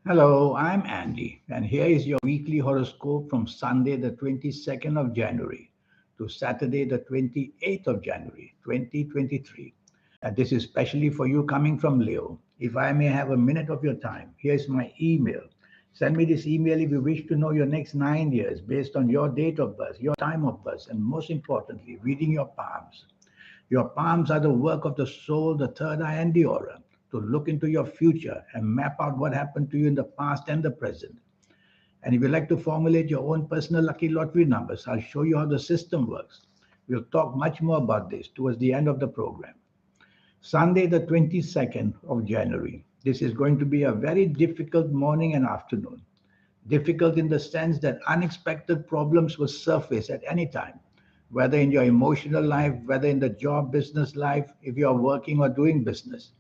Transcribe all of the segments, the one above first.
Hello, I'm Andy, and here is your weekly horoscope from Sunday, the 22nd of January to Saturday, the 28th of January, 2023. And this is specially for you coming from Leo. If I may have a minute of your time, here's my email. Send me this email if you wish to know your next 9 years based on your date of birth, your time of birth, and most importantly, reading your palms. Your palms are the work of the soul, the third eye, and the aura to look into your future and map out what happened to you in the past and the present. And if you like to formulate your own personal lucky lottery numbers, I'll show you how the system works. We'll talk much more about this towards the end of the program. Sunday, the 22nd of January. This is going to be a very difficult morning and afternoon. Difficult in the sense that unexpected problems will surface at any time, whether in your emotional life, whether in the job business life, if you are working or doing business.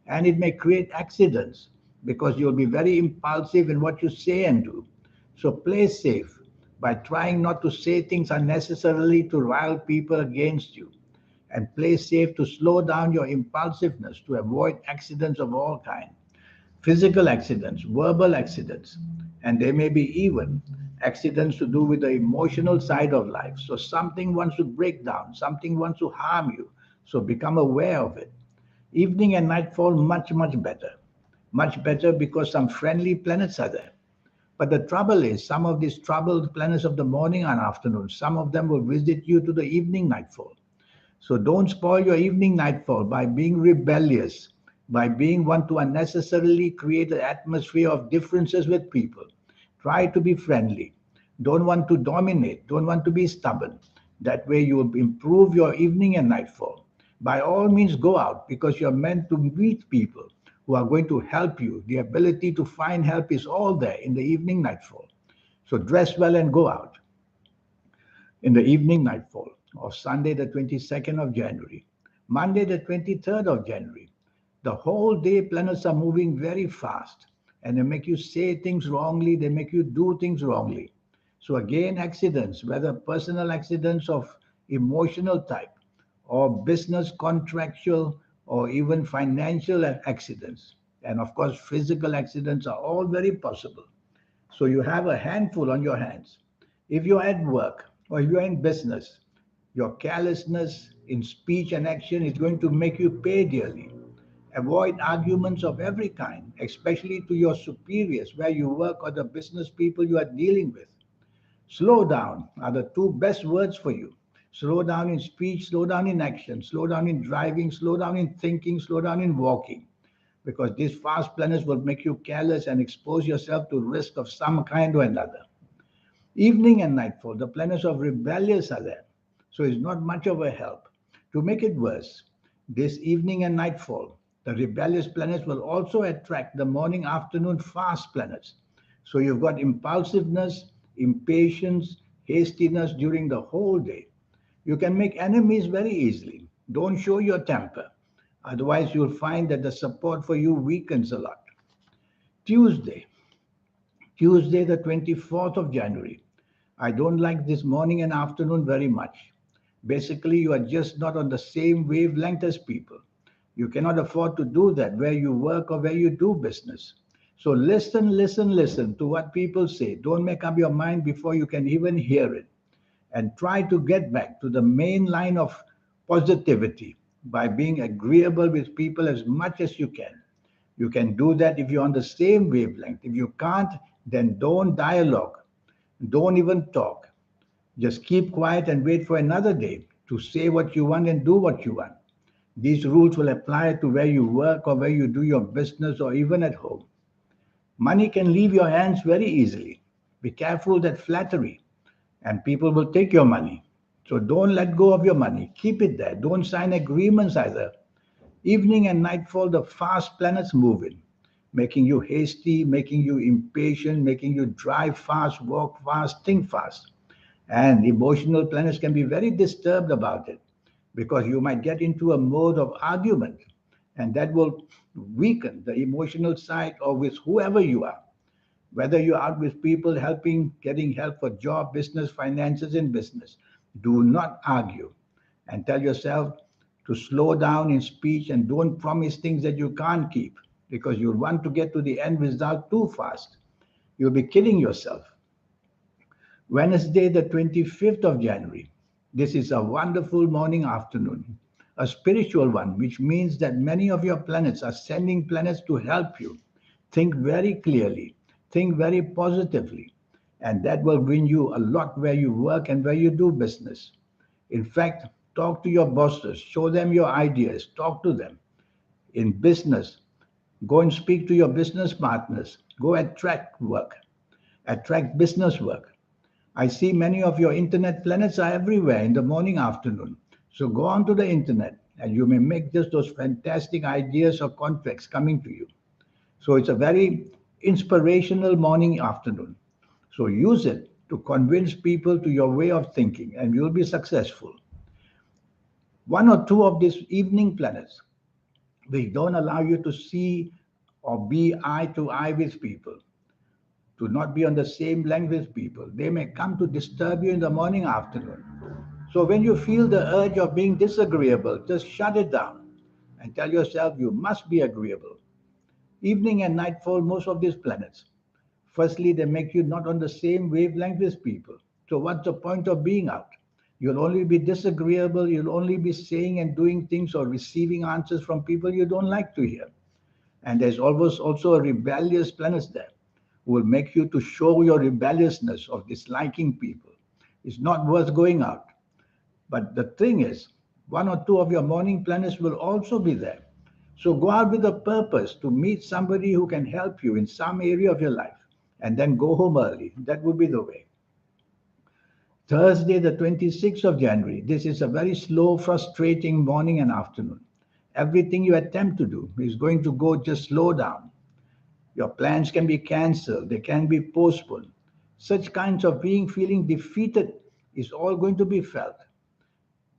And it may create accidents because you'll be very impulsive in what you say and do. So play safe by trying not to say things unnecessarily to rile people against you, and play safe to slow down your impulsiveness to avoid accidents of all kinds, physical accidents, verbal accidents, and there may be even accidents to do with the emotional side of life. So something wants to break down, something wants to harm you. So become aware of it. Evening and nightfall, much better. Much better because some friendly planets are there. But the trouble is, some of these troubled planets of the morning and afternoon, some of them will visit you to the evening nightfall. So don't spoil your evening nightfall by being rebellious, by being one to unnecessarily create an atmosphere of differences with people. Try to be friendly. Don't want to dominate. Don't want to be stubborn. That way you will improve your evening and nightfall. By all means, go out because you're meant to meet people who are going to help you. The ability to find help is all there in the evening nightfall. So dress well and go out in the evening nightfall of Sunday, the 22nd of January. Monday, the 23rd of January. The whole day, planets are moving very fast and they make you say things wrongly, they make you do things wrongly. So, again, accidents, whether personal accidents of emotional type or business contractual or even financial accidents. And of course, physical accidents are all very possible. So you have a handful on your hands. If you're at work or if you're in business, your carelessness in speech and action is going to make you pay dearly. Avoid arguments of every kind, especially to your superiors where you work or the business people you are dealing with. Slow down are the two best words for you. Slow down in speech, slow down in action, slow down in driving, slow down in thinking, slow down in walking. Because these fast planets will make you careless and expose yourself to risk of some kind or another. Evening and nightfall, the planets of rebellious are there. So it's not much of a help. To make it worse, this evening and nightfall, the rebellious planets will also attract the morning afternoon fast planets. So you've got impulsiveness, impatience, hastiness during the whole day. You can make enemies very easily. Don't show your temper. Otherwise, you'll find that the support for you weakens a lot. Tuesday, Tuesday, the 24th of January. I don't like this morning and afternoon very much. Basically, you are just not on the same wavelength as people. You cannot afford to do that where you work or where you do business. So listen to what people say. Don't make up your mind before you can even hear it. And try to get back to the main line of positivity by being agreeable with people as much as you can. You can do that if you're on the same wavelength. If you can't, then don't dialogue. Don't even talk. Just keep quiet and wait for another day to say what you want and do what you want. These rules will apply to where you work or where you do your business or even at home. Money can leave your hands very easily. Be careful that flattery and people will take your money. So don't let go of your money. Keep it there. Don't sign agreements either. Evening and nightfall, the fast planets move in, making you hasty, making you impatient, making you drive fast, walk fast, think fast. And emotional planets can be very disturbed about it because you might get into a mode of argument and that will weaken the emotional side or with whoever you are. Whether you're out with people helping, getting help for job, business, finances in business, do not argue and tell yourself to slow down in speech and don't promise things that you can't keep. because you'll want to get to the end result too fast. You'll be kidding yourself. Wednesday, the 25th of January. This is a wonderful morning afternoon, a spiritual one, which means that many of your planets are sending planets to help you. Think very clearly, think very positively, and that will bring you a lot where you work and where you do business. In fact, talk to your bosses, show them your ideas, talk to them. In business, go and speak to your business partners, go attract work, attract business work. I see many of your internet planets are everywhere in the morning, afternoon. So go onto the internet and you may make just those fantastic ideas or contracts coming to you. So it's a very inspirational morning, afternoon. So use it to convince people to your way of thinking and you'll be successful. One or two of these evening planets which don't allow you to see or be eye to eye with people, to not be on the same length with people. They may come to disturb you in the morning, afternoon. So when you feel the urge of being disagreeable, just shut it down and tell yourself you must be agreeable. Evening and nightfall, most of these planets. Firstly, they make you not on the same wavelength with people. So what's the point of being out? You'll only be disagreeable, you'll only be saying and doing things or receiving answers from people you don't like to hear. And there's always also a rebellious planet there who will make you to show your rebelliousness of disliking people. It's not worth going out. But the thing is, one or two of your morning planets will also be there. So go out with a purpose to meet somebody who can help you in some area of your life and then go home early. That would be the way. Thursday, the 26th of January. This is a very slow, frustrating morning and afternoon. Everything you attempt to do is going to go just slow down. Your plans can be cancelled, they can be postponed. Such kinds of being feeling defeated is all going to be felt.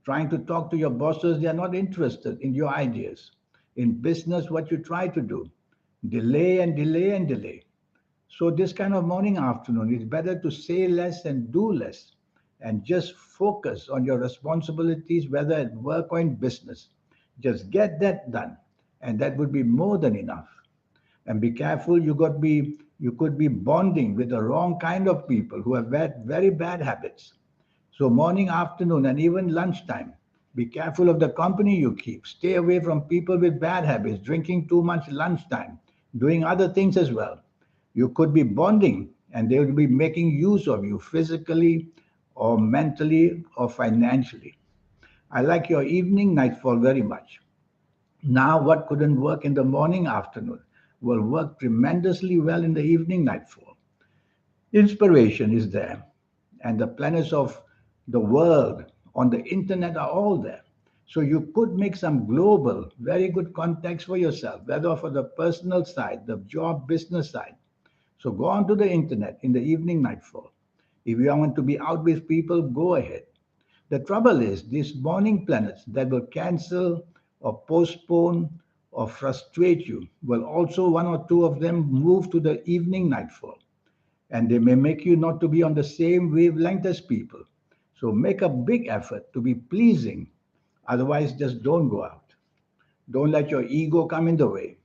Trying to talk to your bosses, they are not interested in your ideas. In business, what you try to do, delay and delay and delay. So this kind of morning, afternoon, it's better to say less and do less and just focus on your responsibilities, whether at work or in business. Just get that done, and that would be more than enough. And be careful, you could be bonding with the wrong kind of people who have very bad habits. So morning, afternoon, and even lunchtime, be careful of the company you keep. Stay away from people with bad habits, drinking too much lunchtime, doing other things as well. You could be bonding and they will be making use of you physically or mentally or financially. I like your evening nightfall very much. Now, what couldn't work in the morning, afternoon will work tremendously well in the evening nightfall. Inspiration is there, and the planets of the world on the internet are all there. So you could make some global, very good contacts for yourself, whether for the personal side, the job, business side. So go onto the internet in the evening nightfall. If you want to be out with people, go ahead. The trouble is, these morning planets that will cancel or postpone or frustrate you will also, one or two of them, move to the evening nightfall. And they may make you not to be on the same wavelength as people. So make a big effort to be pleasing. Otherwise, just don't go out. Don't let your ego come in the way.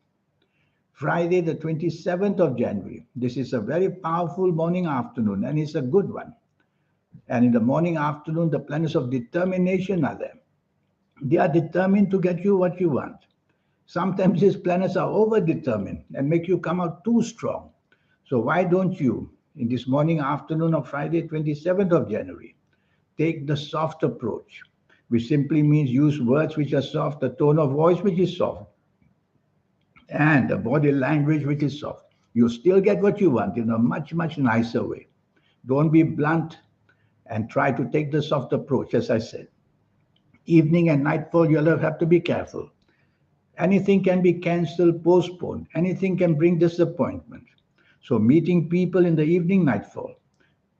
Friday, the 27th of January. This is a very powerful morning afternoon, and it's a good one. And in the morning afternoon, the planets of determination are there. They are determined to get you what you want. Sometimes these planets are overdetermined and make you come out too strong. So why don't you, in this morning afternoon of Friday, 27th of January, take the soft approach, which simply means use words which are soft, a tone of voice which is soft, and a body language which is soft. You still get what you want in a much nicer way. Don't be blunt and try to take the soft approach, as I said. Evening and nightfall, you'll have to be careful. Anything can be cancelled, postponed. Anything can bring disappointment. So meeting people in the evening nightfall,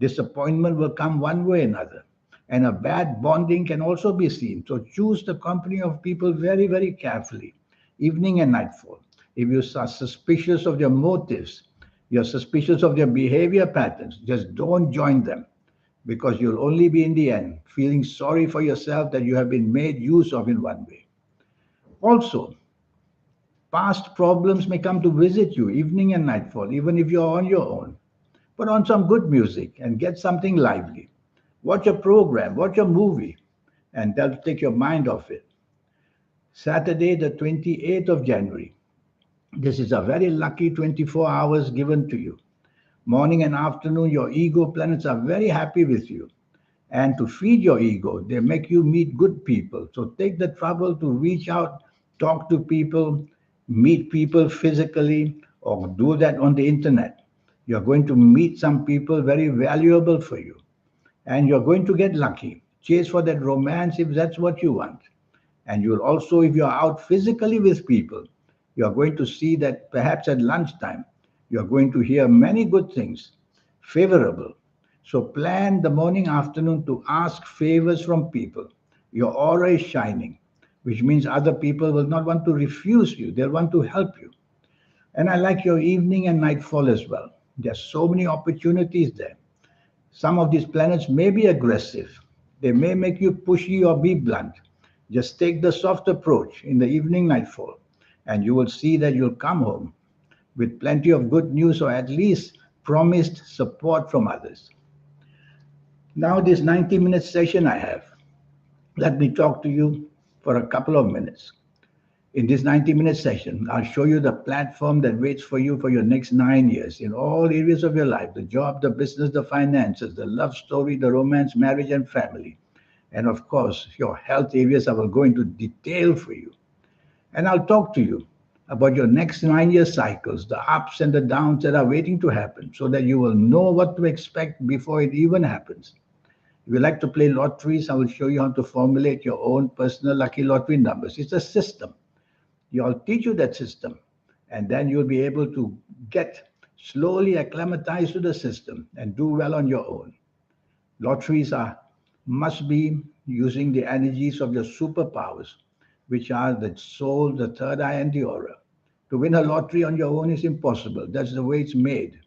disappointment will come one way or another. And a bad bonding can also be seen. So choose the company of people very carefully, evening and nightfall. If you are suspicious of their motives, you're suspicious of their behavior patterns, just don't join them, because you'll only be in the end feeling sorry for yourself that you have been made use of in one way. Also, Past problems may come to visit you evening and nightfall, even if you're on your own. Put on some good music and get something lively. Watch a program, watch a movie, and that'll take your mind off it. Saturday, the 28th of January. This is a very lucky 24 hours given to you. Morning and afternoon, your ego planets are very happy with you. And to feed your ego, they make you meet good people. So take the trouble to reach out, talk to people, meet people physically, or do that on the internet. You're going to meet some people very valuable for you. And you're going to get lucky. Chase for that romance if that's what you want. And you'll also, if you're out physically with people, you're going to see that perhaps at lunchtime, you're going to hear many good things, favorable. So plan the morning, afternoon to ask favors from people. Your aura is shining, which means other people will not want to refuse you, they'll want to help you. And I like your evening and nightfall as well. There's so many opportunities there. Some of these planets may be aggressive. They may make you pushy or be blunt. Just take the soft approach in the evening nightfall, and you will see that you'll come home with plenty of good news or at least promised support from others. Now, this 90-minute session I have, let me talk to you for a couple of minutes. In this 90-minute session, I'll show you the platform that waits for you for your next 9 years in all areas of your life: the job, the business, the finances, the love story, the romance, marriage, and family. And of course, your health areas I will go into detail for you. And I'll talk to you about your next 9 year cycles, the ups and the downs that are waiting to happen, so that you will know what to expect before it even happens. If you like to play lotteries, I will show you how to formulate your own personal lucky lottery numbers. It's a system. I'll teach you that system, and then you'll be able to get slowly acclimatized to the system and do well on your own. Lotteries are must be using the energies of your superpowers, which are the soul, the third eye, and the aura. To win a lottery on your own is impossible. That's the way it's made.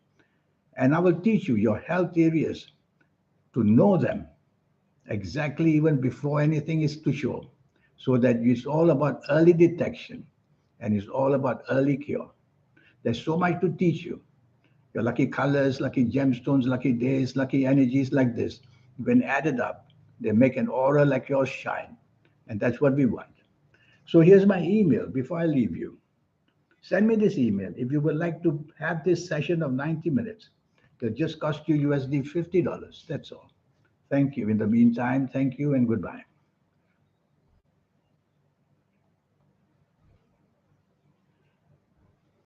And I will teach you your health areas to know them exactly even before anything is to show, so that it's all about early detection and it's all about early cure. There's so much to teach you. Your lucky colors, lucky gemstones, lucky days, lucky energies like this, when added up, they make an aura like yours shine. And that's what we want. So here's my email before I leave you. Send me this email if you would like to have this session of 90 minutes. It'll just cost you USD $50. That's all. Thank you. In the meantime, thank you and goodbye.